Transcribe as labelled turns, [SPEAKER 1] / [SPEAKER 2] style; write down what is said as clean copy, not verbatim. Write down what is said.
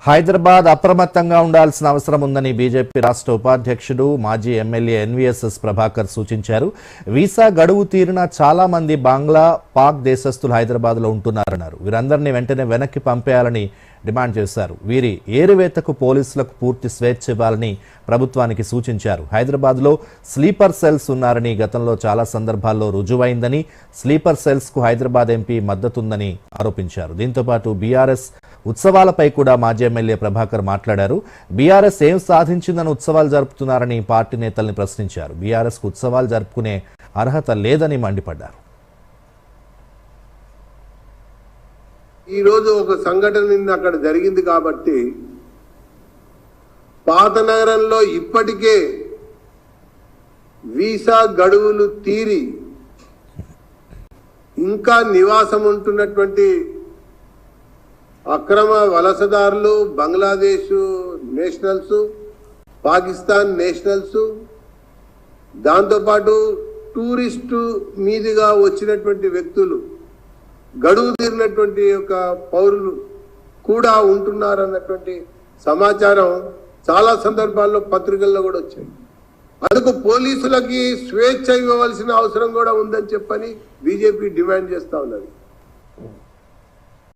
[SPEAKER 1] హైదరాబాద్ అప్రమత్తంగా ఉండాల్సిన అవసరం ఉందని బీజేపీ రాష్ట్ర ఉపాధ్యక్షుడు మాజీ ఎమ్మెల్యే ఎన్వీఎస్ఎస్ ప్రభాకర్ సూచించారు. వీసా గడువు తీరిన చాలా మంది బంగ్లా, పాక్ దేశస్తులు హైదరాబాద్లో ఉంటున్నారన్నారు. వీరందరినీ వెంటనే వెనక్కి పంపేయాలని డిమాండ్ చేశారు. వీరి ఏరువేతకు పోలీసులకు పూర్తి స్వేచ్ఛ ఇవ్వాలని ప్రభుత్వానికి సూచించారు. హైదరాబాద్లో స్లీపర్ సెల్స్ ఉన్నారని గతంలో చాలా సందర్భాల్లో రుజువైందని, స్లీపర్ సెల్స్ కు హైదరాబాద్ ఎంపీ మద్దతుందని ఆరోపించారు. దీంతో పాటు బీఆర్ఎస్ ఉత్సవాలపై కూడా మాజీ ఎమ్మెల్యే ప్రభాకర్ మాట్లాడారు. బీఆర్ఎస్ ఏం సాధించిందని ఉత్సవాలు జరుపుతున్నారని పార్టీ నేతల్ని ప్రశ్నించారు. బీఆర్ఎస్ కు ఉత్సవాలు జరుపుకునే అర్హత లేదని మండిపడ్డారు.
[SPEAKER 2] ఈ రోజు ఒక సంఘటన నిన్న అక్కడ జరిగింది కాబట్టి పాత నగరంలో ఇప్పటికే వీసా గడువులు తీరి ఇంకా నివాసం ఉంటున్నటువంటి అక్రమ వలసదారులు, బంగ్లాదేశ్ నేషనల్స్, పాకిస్తాన్ నేషనల్స్, దాంతోపాటు టూరిస్టు మీదుగా వచ్చినటువంటి వ్యక్తులు, గడువు తీరినటువంటి యొక్క పౌరులు కూడా ఉంటున్నారన్నటువంటి సమాచారం చాలా సందర్భాల్లో పత్రికల్లో కూడా వచ్చాయి. అందుకు పోలీసులకి స్వేచ్ఛ ఇవ్వవలసిన అవసరం కూడా ఉందని చెప్పని బీజేపీ డిమాండ్ చేస్తా ఉన్నది.